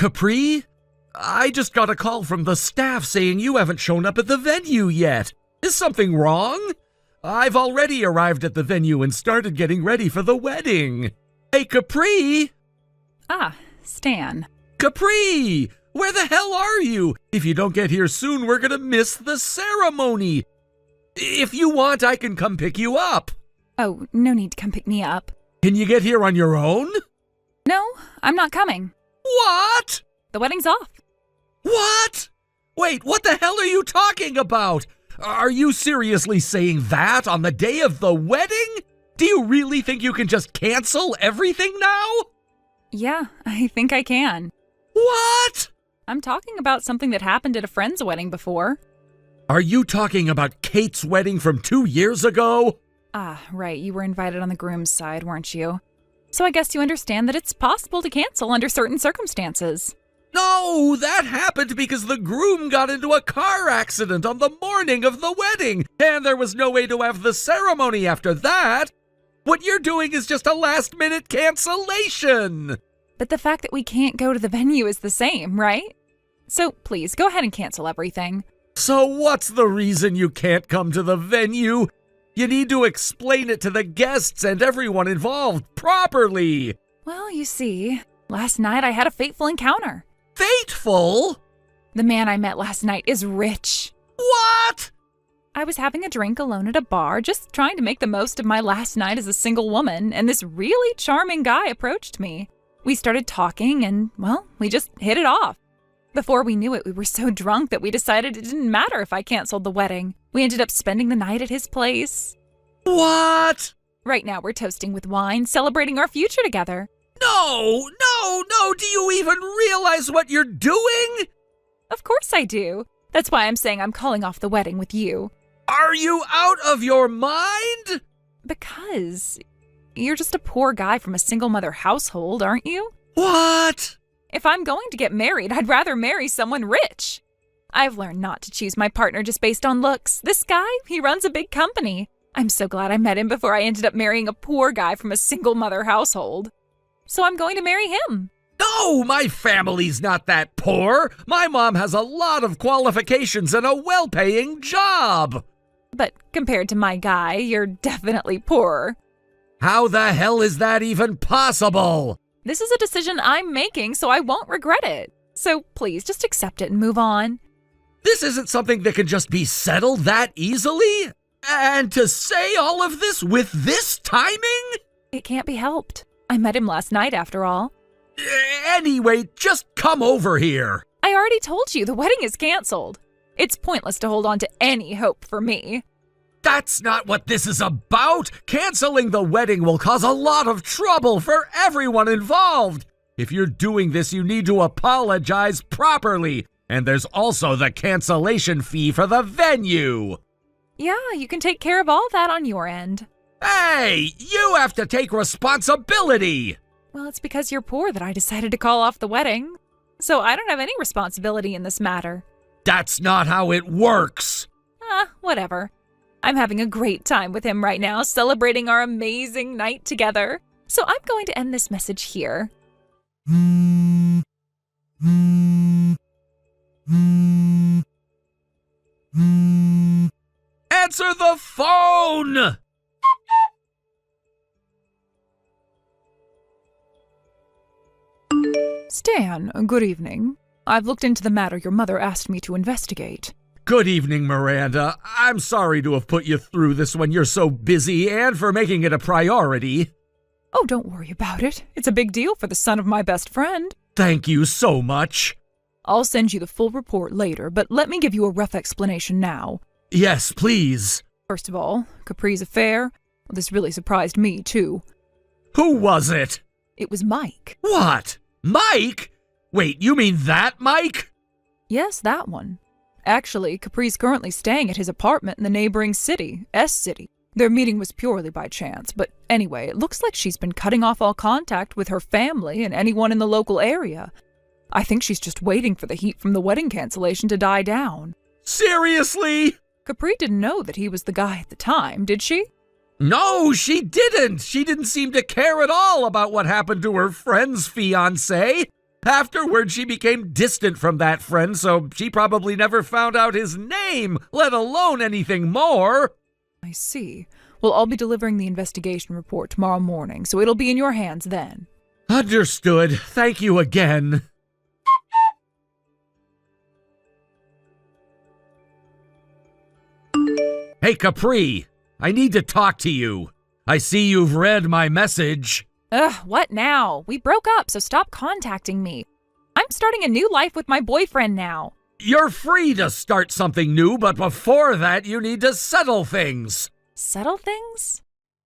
Capri? I just got a call from the staff saying you haven't shown up at the venue yet. Is something wrong? I've already arrived at the venue and started getting ready for the wedding. Hey, Capri! Ah, Stan. Capri! Where the hell are you? If you don't get here soon, we're gonna miss the ceremony. If you want, I can come pick you up. Oh, no need to come pick me up. Can you get here on your own? No, I'm not coming. What? The wedding's off. What? Wait, what the hell are you talking about? Are you seriously saying that on the day of the wedding? Do you really think you can just cancel everything now? Yeah, I think I can. What? I'm talking about something that happened at a friend's wedding before. Are you talking about Kate's wedding from 2 years ago? Ah, right, you were invited on the groom's side, weren't you? So I guess you understand that it's possible to cancel under certain circumstances. No, that happened because the groom got into a car accident on the morning of the wedding, and there was no way to have the ceremony after that. What you're doing is just a last-minute cancellation. But the fact that we can't go to the venue is the same, right? So please, go ahead and cancel everything. So what's the reason you can't come to the venue? You need to explain it to the guests and everyone involved properly. Well, you see, last night I had a fateful encounter. Fateful? The man I met last night is rich. What? I was having a drink alone at a bar, just trying to make the most of my last night as a single woman, and this really charming guy approached me. We started talking and, well, we just hit it off. Before we knew it, we were so drunk that we decided it didn't matter if I canceled the wedding. We ended up spending the night at his place. What? Right now we're toasting with wine, celebrating our future together. No! Do you even realize what you're doing? Of course I do. That's why I'm saying I'm calling off the wedding with you. Are you out of your mind? Because you're just a poor guy from a single mother household, aren't you? What? If I'm going to get married, I'd rather marry someone rich. I've learned not to choose my partner just based on looks. This guy, he runs a big company. I'm so glad I met him before I ended up marrying a poor guy from a single mother household. So I'm going to marry him. No, my family's not that poor. My mom has a lot of qualifications and a well-paying job. But compared to my guy, you're definitely poorer. How the hell is that even possible? This is a decision I'm making, so I won't regret it. So please, just accept it and move on. This isn't something that can just be settled that easily? And to say all of this with this timing? It can't be helped. I met him last night, after all. Anyway, just come over here. I already told you the wedding is canceled. It's pointless to hold on to any hope for me. That's not what this is about. Canceling the wedding will cause a lot of trouble for everyone involved. If you're doing this, you need to apologize properly. And there's also the cancellation fee for the venue. Yeah, you can take care of all that on your end. Hey, you have to take responsibility. Well, it's because you're poor that I decided to call off the wedding. So I don't have any responsibility in this matter. That's not how it works. Whatever. I'm having a great time with him right now, celebrating our amazing night together. So I'm going to end this message here. Answer the phone! Stan, good evening. I've looked into the matter your mother asked me to investigate. Good evening, Miranda. I'm sorry to have put you through this when you're so busy and for making it a priority. Oh, don't worry about it. It's a big deal for the son of my best friend. Thank you so much. I'll send you the full report later, but let me give you a rough explanation now. Yes, please. First of all, Capri's affair. Well, this really surprised me, too. Who was it? It was Mike. What? Mike? Wait, you mean that Mike? Yes, that one. Actually, Capri's currently staying at his apartment in the neighboring city, S City. Their meeting was purely by chance, but anyway, it looks like she's been cutting off all contact with her family and anyone in the local area. I think she's just waiting for the heat from the wedding cancellation to die down. Seriously? Capri didn't know that he was the guy at the time, did she? No, she didn't. She didn't seem to care at all about what happened to her friend's fiancé. Afterward, she became distant from that friend, so she probably never found out his name, let alone anything more. I see. Well, I'll be delivering the investigation report tomorrow morning, so it'll be in your hands then. Understood. Thank you again. Hey, Capri, I need to talk to you. I see you've read my message. Ugh, what now? We broke up, so stop contacting me. I'm starting a new life with my boyfriend now. You're free to start something new, but before that, you need to settle things. Settle things?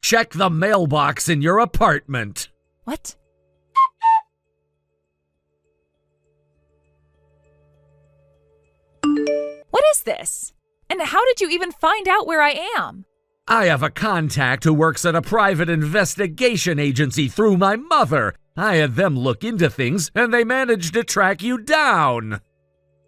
Check the mailbox in your apartment. What? What is this? And how did you even find out where I am? I have a contact who works at a private investigation agency through my mother. I had them look into things, and they managed to track you down.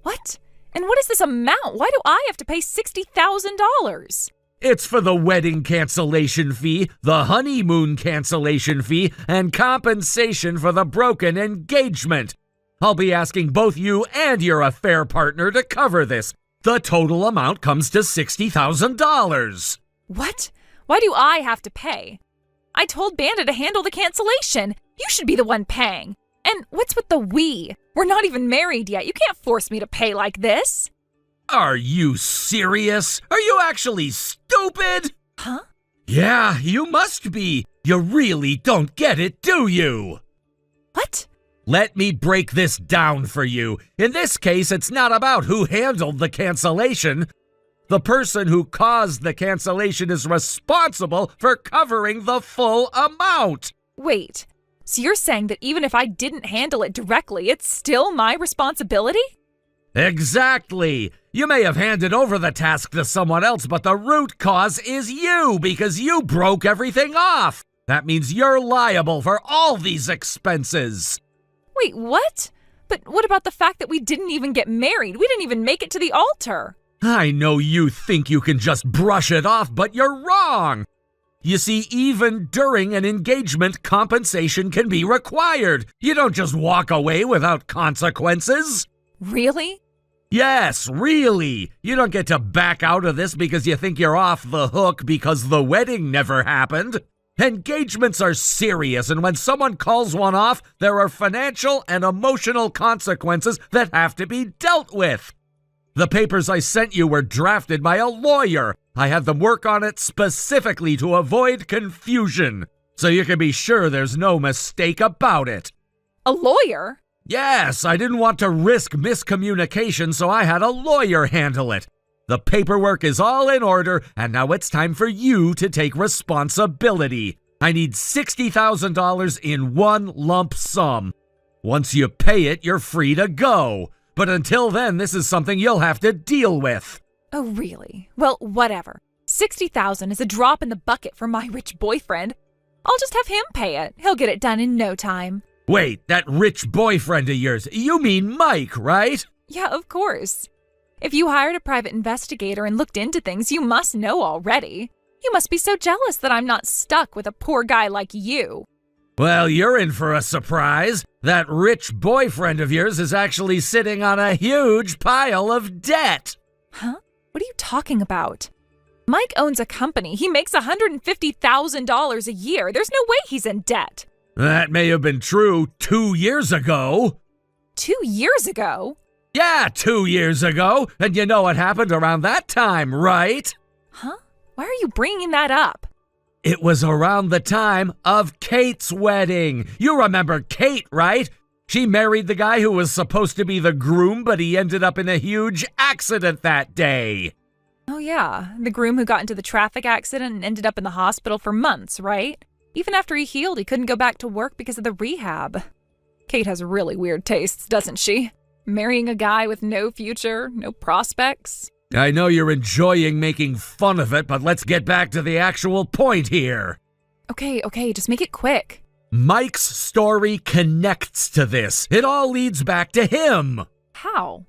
What? And what is this amount? Why do I have to pay $60,000? It's for the wedding cancellation fee, the honeymoon cancellation fee, and compensation for the broken engagement. I'll be asking both you and your affair partner to cover this. The total amount comes to $60,000. What? Why do I have to pay? I told Banda to handle the cancellation. You should be the one paying. And what's with the we? We're not even married yet. You can't force me to pay like this. Are you serious? Are you actually stupid? Huh? Yeah, you must be. You really don't get it, do you? What? Let me break this down for you. In this case, it's not about who handled the cancellation. The person who caused the cancellation is responsible for covering the full amount. Wait, so you're saying that even if I didn't handle it directly, it's still my responsibility? Exactly. You may have handed over the task to someone else, but the root cause is you because you broke everything off. That means you're liable for all these expenses. Wait, what? But what about the fact that we didn't even get married? We didn't even make it to the altar. I know you think you can just brush it off, but you're wrong. You see, even during an engagement, compensation can be required. You don't just walk away without consequences. Really? Yes, really. You don't get to back out of this because you think you're off the hook because the wedding never happened. Engagements are serious, and when someone calls one off, there are financial and emotional consequences that have to be dealt with. The papers I sent you were drafted by a lawyer. I had them work on it specifically to avoid confusion, so you can be sure there's no mistake about it. A lawyer? Yes, I didn't want to risk miscommunication, so I had a lawyer handle it. The paperwork is all in order, and now it's time for you to take responsibility. I need $60,000 in one lump sum. Once you pay it, you're free to go. But until then, this is something you'll have to deal with. Oh, really? Well, whatever. $60,000 is a drop in the bucket for my rich boyfriend. I'll just have him pay it. He'll get it done in no time. Wait, that rich boyfriend of yours, you mean Mike, right? Yeah, of course. If you hired a private investigator and looked into things, you must know already. You must be so jealous that I'm not stuck with a poor guy like you. Well, you're in for a surprise. That rich boyfriend of yours is actually sitting on a huge pile of debt. Huh? What are you talking about? Mike owns a company. He makes $150,000 a year. There's no way he's in debt. That may have been true 2 years ago. 2 years ago? Yeah, 2 years ago. And you know what happened around that time, right? Huh? Why are you bringing that up? It was around the time of Kate's wedding. You remember Kate, right? She married the guy who was supposed to be the groom, but he ended up in a huge accident that day. Oh yeah, the groom who got into the traffic accident and ended up in the hospital for months, right? Even after he healed, he couldn't go back to work because of the rehab. Kate has really weird tastes, doesn't she? Marrying a guy with no future, no prospects. I know you're enjoying making fun of it, but let's get back to the actual point here. Okay, just make it quick. Mike's story connects to this. It all leads back to him. How?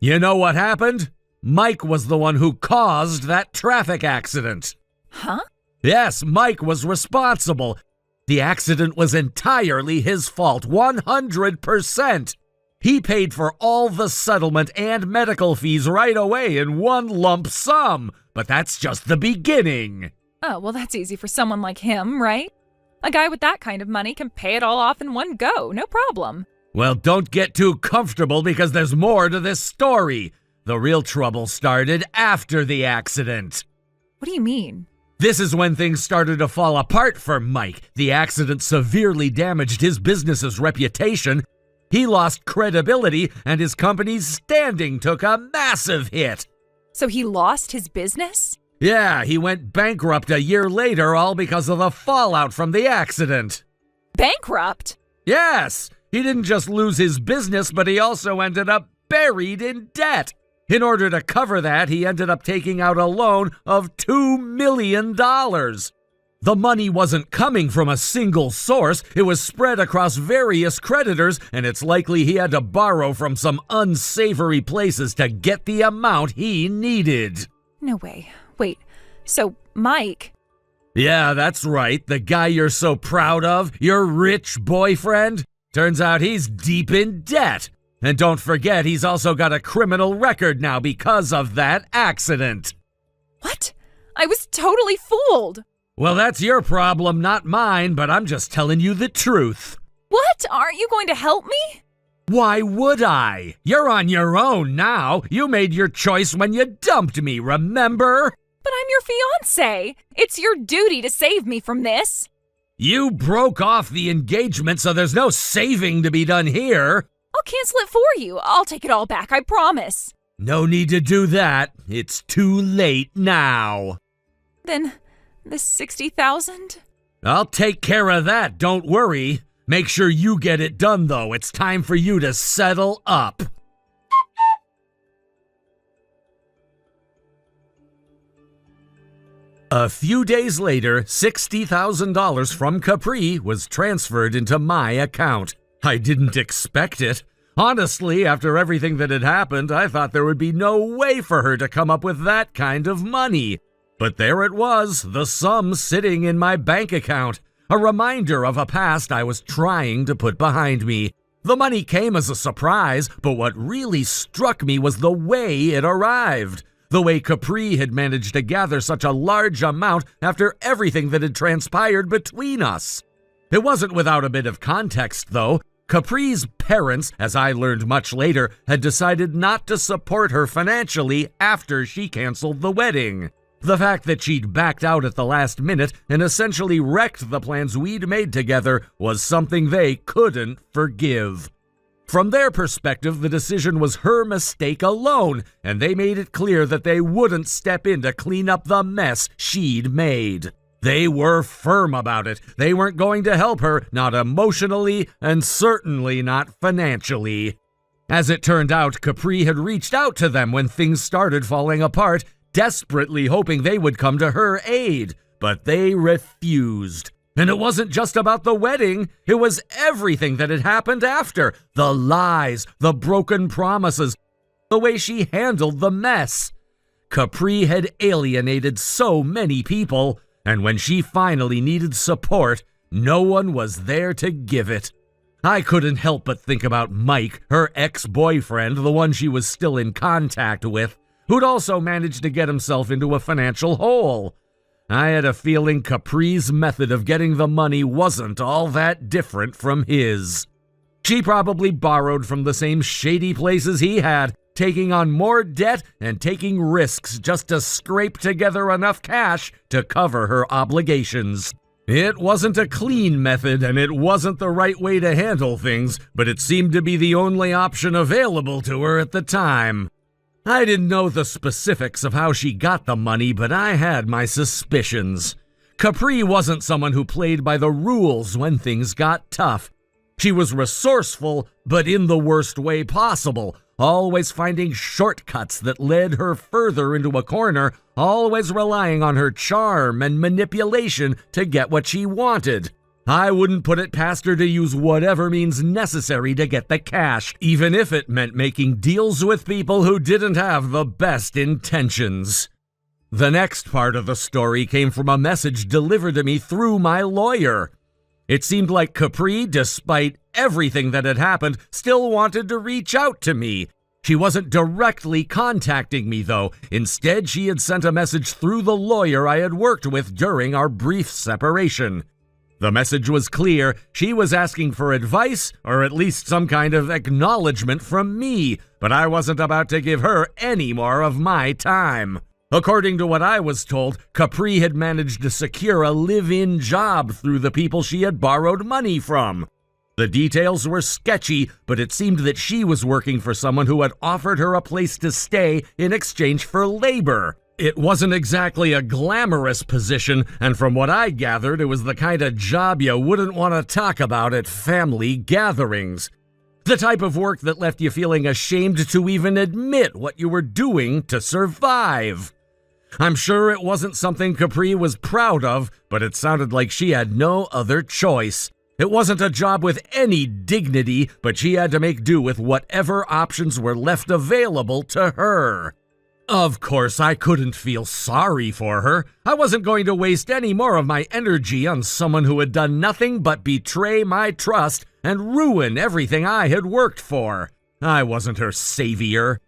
You know what happened? Mike was the one who caused that traffic accident. Huh? Yes, Mike was responsible. The accident was entirely his fault, 100%. He paid for all the settlement and medical fees right away in one lump sum, but that's just the beginning. Oh, well, that's easy for someone like him, right? A guy with that kind of money can pay it all off in one go, no problem. Well, don't get too comfortable because there's more to this story. The real trouble started after the accident. What do you mean? This is when things started to fall apart for Mike. The accident severely damaged his business's reputation. He lost credibility, and his company's standing took a massive hit. So he lost his business? Yeah, he went bankrupt a year later, all because of the fallout from the accident. Bankrupt? Yes, he didn't just lose his business, but he also ended up buried in debt. In order to cover that, he ended up taking out a loan of $2 million. The money wasn't coming from a single source. It was spread across various creditors, and it's likely he had to borrow from some unsavory places to get the amount he needed. No way. Wait, so Mike... Yeah, that's right. The guy you're so proud of, your rich boyfriend. Turns out he's deep in debt. And don't forget, he's also got a criminal record now because of that accident. What? I was totally fooled. Well, that's your problem, not mine, but I'm just telling you the truth. What? Aren't you going to help me? Why would I? You're on your own now. You made your choice when you dumped me, remember? But I'm your fiancé. It's your duty to save me from this. You broke off the engagement, so there's no saving to be done here. I'll cancel it for you. I'll take it all back, I promise. No need to do that. It's too late now. Then the $60,000? I'll take care of that, don't worry. Make sure you get it done, though. It's time for you to settle up. A few days later, $60,000 from Capri was transferred into my account. I didn't expect it. Honestly, after everything that had happened, I thought there would be no way for her to come up with that kind of money. But there it was, the sum sitting in my bank account, a reminder of a past I was trying to put behind me. The money came as a surprise, but what really struck me was the way it arrived. The way Capri had managed to gather such a large amount after everything that had transpired between us. It wasn't without a bit of context, though. Capri's parents, as I learned much later, had decided not to support her financially after she canceled the wedding. The fact that she'd backed out at the last minute and essentially wrecked the plans we'd made together was something they couldn't forgive. From their perspective, the decision was her mistake alone, and they made it clear that they wouldn't step in to clean up the mess she'd made. They were firm about it. They weren't going to help her, not emotionally, and certainly not financially. As it turned out, Capri had reached out to them when things started falling apart, desperately hoping they would come to her aid, but they refused. And it wasn't just about the wedding, it was everything that had happened after. The lies, the broken promises, the way she handled the mess. Capri had alienated so many people, and when she finally needed support, no one was there to give it. I couldn't help but think about Mike, her ex-boyfriend, the one she was still in contact with, who'd also managed to get himself into a financial hole. I had a feeling Capri's method of getting the money wasn't all that different from his. She probably borrowed from the same shady places he had, taking on more debt and taking risks just to scrape together enough cash to cover her obligations. It wasn't a clean method, and it wasn't the right way to handle things, but it seemed to be the only option available to her at the time. I didn't know the specifics of how she got the money, but I had my suspicions. Capri wasn't someone who played by the rules when things got tough. She was resourceful, but in the worst way possible, always finding shortcuts that led her further into a corner, always relying on her charm and manipulation to get what she wanted. I wouldn't put it past her to use whatever means necessary to get the cash, even if it meant making deals with people who didn't have the best intentions. The next part of the story came from a message delivered to me through my lawyer. It seemed like Capri, despite everything that had happened, still wanted to reach out to me. She wasn't directly contacting me, though. Instead, she had sent a message through the lawyer I had worked with during our brief separation. The message was clear. She was asking for advice, or at least some kind of acknowledgement from me, but I wasn't about to give her any more of my time. According to what I was told, Capri had managed to secure a live-in job through the people she had borrowed money from. The details were sketchy, but it seemed that she was working for someone who had offered her a place to stay in exchange for labor. It wasn't exactly a glamorous position, and from what I gathered, it was the kind of job you wouldn't want to talk about at family gatherings. The type of work that left you feeling ashamed to even admit what you were doing to survive. I'm sure it wasn't something Capri was proud of, but it sounded like she had no other choice. It wasn't a job with any dignity, but she had to make do with whatever options were left available to her. Of course, I couldn't feel sorry for her. I wasn't going to waste any more of my energy on someone who had done nothing but betray my trust and ruin everything I had worked for. I wasn't her savior.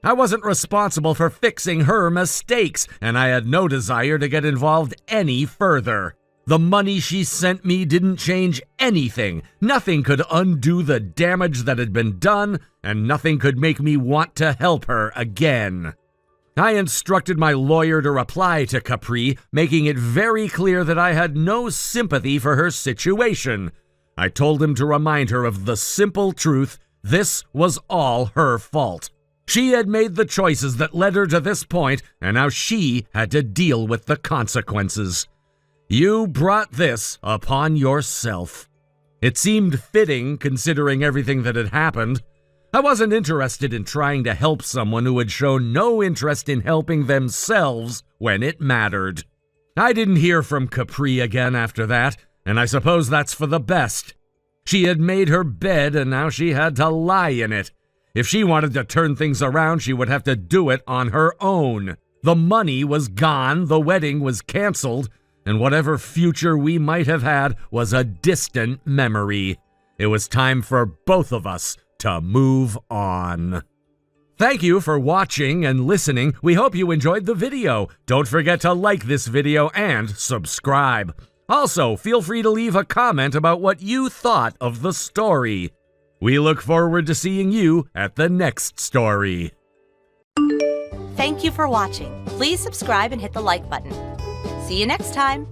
I wasn't responsible for fixing her mistakes, and I had no desire to get involved any further. The money she sent me didn't change anything. Nothing could undo the damage that had been done, and nothing could make me want to help her again. I instructed my lawyer to reply to Capri, making it very clear that I had no sympathy for her situation. I told him to remind her of the simple truth: this was all her fault. She had made the choices that led her to this point, and now she had to deal with the consequences. You brought this upon yourself. It seemed fitting, considering everything that had happened. I wasn't interested in trying to help someone who had shown no interest in helping themselves when it mattered. I didn't hear from Capri again after that, and I suppose that's for the best. She had made her bed, and now she had to lie in it. If she wanted to turn things around, she would have to do it on her own. The money was gone, the wedding was canceled, and whatever future we might have had was a distant memory. It was time for both of us to move on. Thank you for watching and listening. We hope you enjoyed the video. Don't forget to like this video and subscribe. Also, feel free to leave a comment about what you thought of the story. We look forward to seeing you at the next story. Thank you for watching. Please subscribe and hit the like button. See you next time.